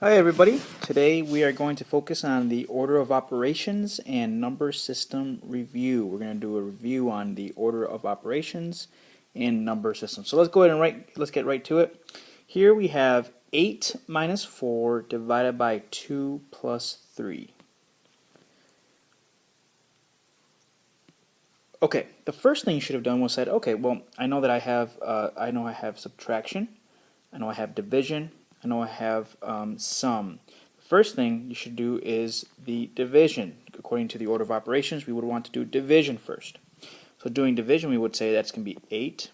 Hi everybody. Today we are going to focus on the order of operations and number system review. We're going to do a review on the order of operations and number system. So let's go ahead and let's get right to it. Here we have 8 minus 4 divided by 2 plus 3. Okay, the first thing you should have done was said, okay, well, I know that I have subtraction, I know I have division, I know I have sum. The first thing you should do is the division. According to the order of operations, we would want to do division first. So doing division, we would say that's going to be 8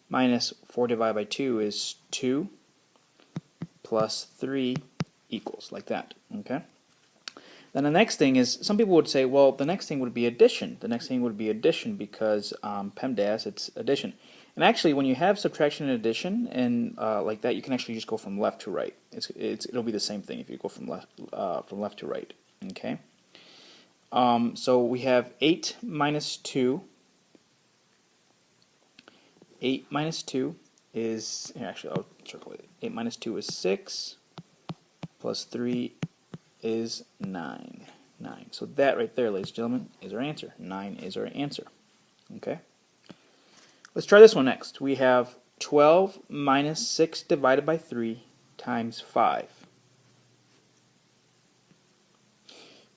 minus 4 divided by 2 is 2 plus 3 equals, like that. Okay. Then the next thing is, some people would say, well, the next thing would be addition. The next thing would be addition because PEMDAS, it's addition. And actually, when you have subtraction and addition and like that, you can actually just go from left to right. It'll be the same thing if you go from left to right. Okay. So we have 8 minus 2. 8 minus 2 is, here actually I'll circle it. 8 minus 2 is 6 plus 3 is 9. 9. So that right there, ladies and gentlemen, is our answer. 9 is our answer. Okay. Let's try this one next. We have 12 minus 6 divided by 3 times 5.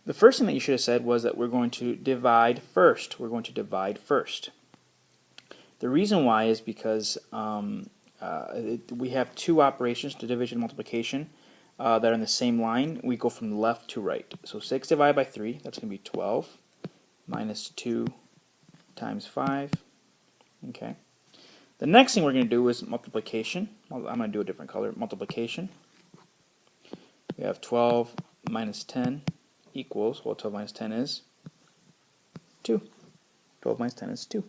The first thing that you should have said was that we're going to divide first. We're going to divide first. The reason why is because we have two operations, to division and multiplication, that are in the same line. We go from left to right. So 6 divided by 3, that's going to be 12 minus 2 times 5. Okay. The next thing we're going to do is multiplication. I'm going to do a different color. Multiplication. We have 12 minus 10 equals, well, 12 minus 10 is 2. 12 minus 10 is 2.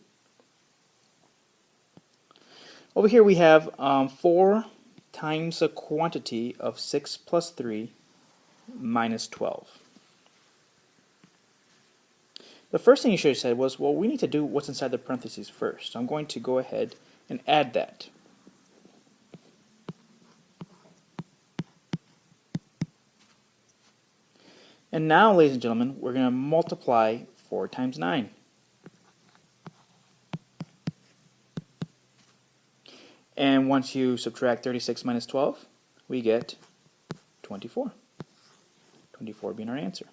Over here we have 4 times the quantity of 6 plus 3 minus 12. The first thing you should have said was, well, we need to do what's inside the parentheses first. So I'm going to go ahead and add that. And now, ladies and gentlemen, we're going to multiply 4 times 9. And once you subtract 36 minus 12, we get 24. 24 being our answer.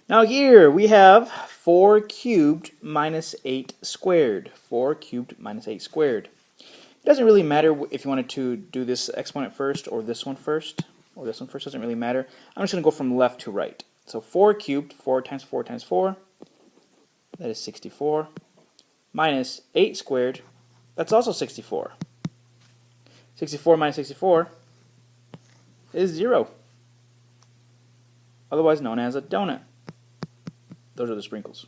Now here we have 4 cubed minus 8 squared. 4 cubed minus 8 squared. It doesn't really matter if you wanted to do this exponent first or this one first. Or this one first, doesn't really matter. I'm just going to go from left to right. So 4 cubed, 4 times 4 times 4, that is 64. Minus 8 squared, that's also 64. 64 minus 64 is 0. Otherwise known as a donut. Those are the sprinkles.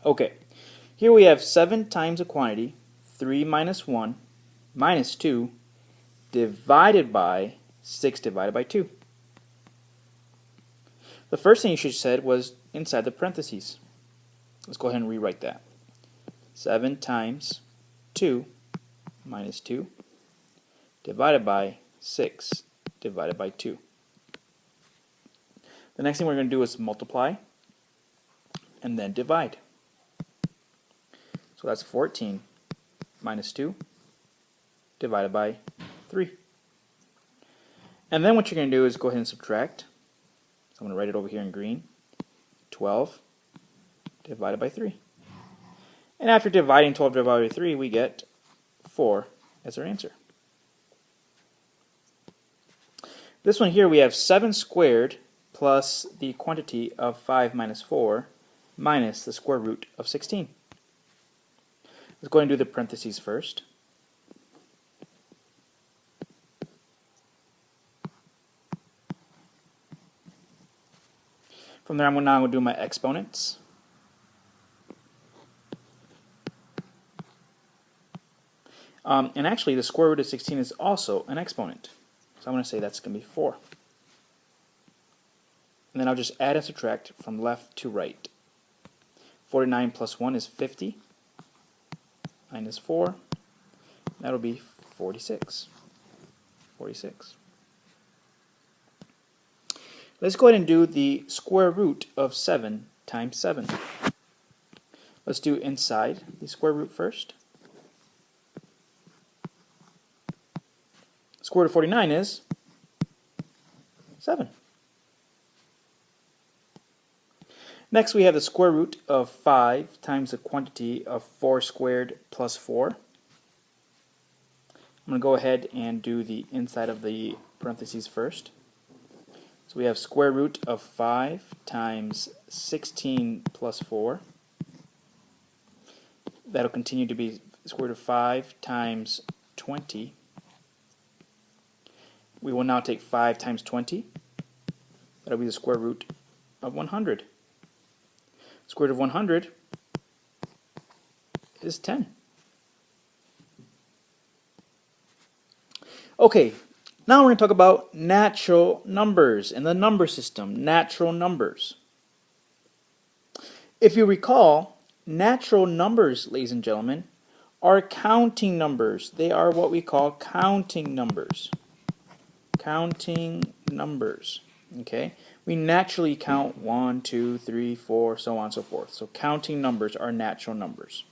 Okay, here we have 7 times a quantity, 3 minus 1 minus 2 divided by 6 divided by 2. The first thing you should have said was inside the parentheses. Let's go ahead and rewrite that. 7 times 2 minus 2 divided by 6 divided by 2. The next thing we're going to do is multiply and then divide. So that's 14 minus 2 divided by 3. And then what you're going to do is go ahead and subtract. So I'm going to write it over here in green. 12 divided by 3. And after dividing 12 divided by 3, we get 4 as our answer. This one here, we have 7 squared plus the quantity of 5 minus 4 minus the square root of 16. Let's go ahead and do the parentheses first. From there, I'm now going to do my exponents. And actually, the square root of 16 is also an exponent. So I'm going to say that's going to be 4. And then I'll just add and subtract from left to right. 49 plus 1 is 50. Minus 4. That'll be 46. 46. Let's go ahead and do the square root of 7 times 7. Let's do inside the square root first. Square root of 49 is 7. Next we have the square root of 5 times the quantity of 4 squared plus 4. I'm going to go ahead and do the inside of the parentheses first. So we have square root of 5 times 16 plus 4. That'll continue to be square root of 5 times 20. We will now take 5 times 20. That'll be the square root of 100. Square root of 100 is 10. Okay, now we're going to talk about natural numbers in the number system, natural numbers. If you recall, natural numbers, ladies and gentlemen, are counting numbers. They are what we call counting numbers. Counting numbers. Okay? We naturally count 1, 2, 3, 4, so on and so forth. So counting numbers are natural numbers.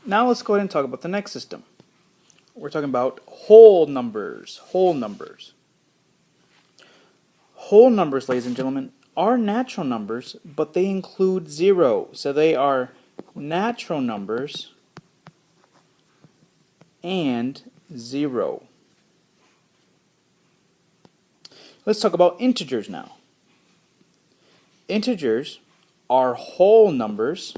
Now let's go ahead and talk about the next system. We're talking about whole numbers. Whole numbers. Whole numbers, ladies and gentlemen, are natural numbers, but they include 0. So they are natural numbers and 0. Let's talk about integers now. Integers are whole numbers,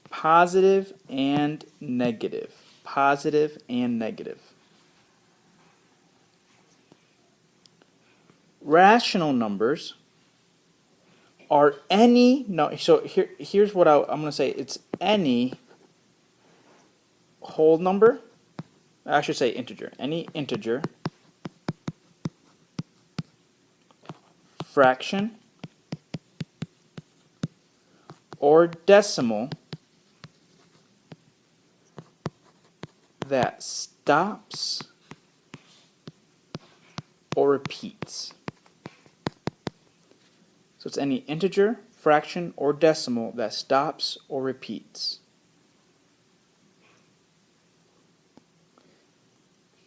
positive and negative. Positive and negative. Rational numbers are any, no, so here's what I'm going to say. It's any whole number, I should say integer. Any integer, fraction, or decimal that stops or repeats. So it's any integer, fraction, or decimal that stops or repeats.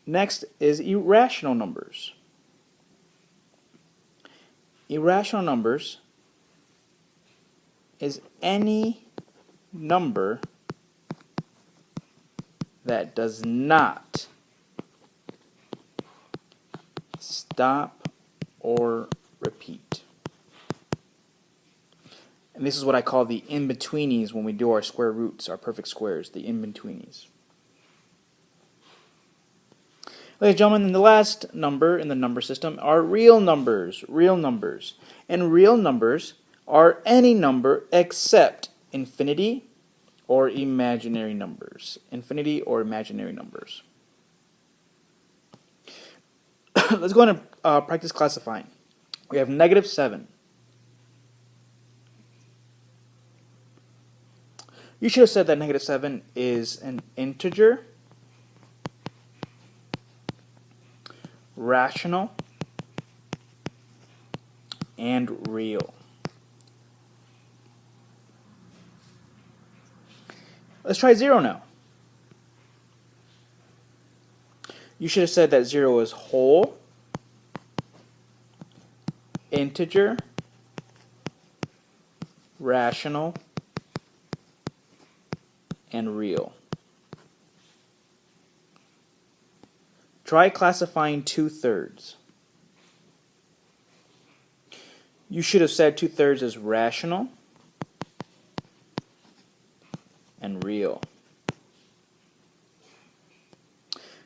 Next is irrational numbers. Irrational numbers is any number that does not stop or repeat. And this is what I call the in-betweenies when we do our square roots, our perfect squares, the in-betweenies. Ladies and gentlemen, the last number in the number system are real numbers. Real numbers. And real numbers are any number except infinity or imaginary numbers. Infinity or imaginary numbers. Let's go on and practice classifying. We have -7. You should have said that -7 is an integer, rational, and real. Let's try 0 now. You should have said that 0 is whole, integer, rational, and real. Try classifying 2/3. You should have said 2/3 is rational and real.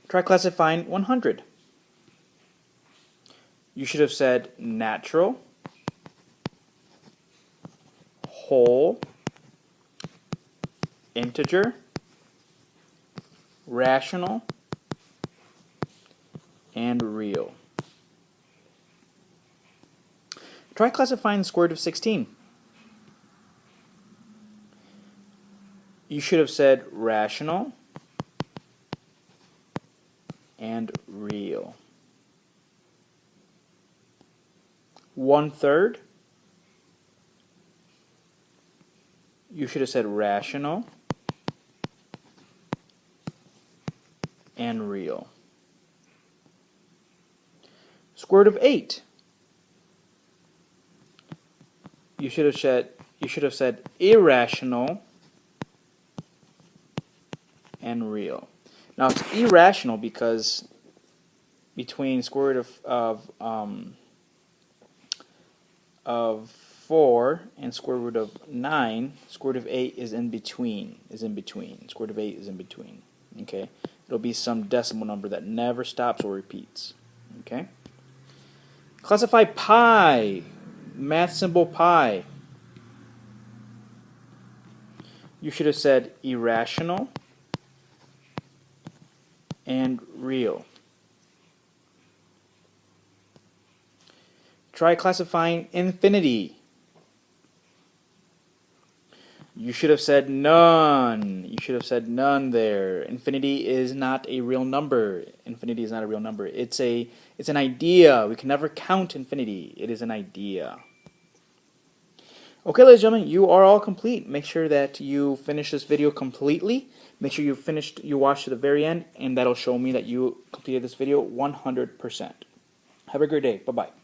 Try classifying 100. You should have said natural, whole, integer, rational, and real. Try classifying the square root of 16. you should have said rational and real. 1/3, you should have said rational and real. Square root of 8, you should have said irrational and real. Now it's irrational because between square root of 4 and square root of 9, square root of 8 is in between. Square root of 8 is in between. Okay, it'll be some decimal number that never stops or repeats. Okay. Classify pi, math symbol pi. You should have said irrational and real. Try classifying infinity. You should have said none. You should have said none there. Infinity is not a real number. Infinity is not a real number. It's an idea. We can never count infinity. It is an idea. Okay, ladies and gentlemen, you are all complete. Make sure that you finish this video completely. Make sure you watch to the very end, and that'll show me that you completed this video 100%. Have a great day. Bye-bye.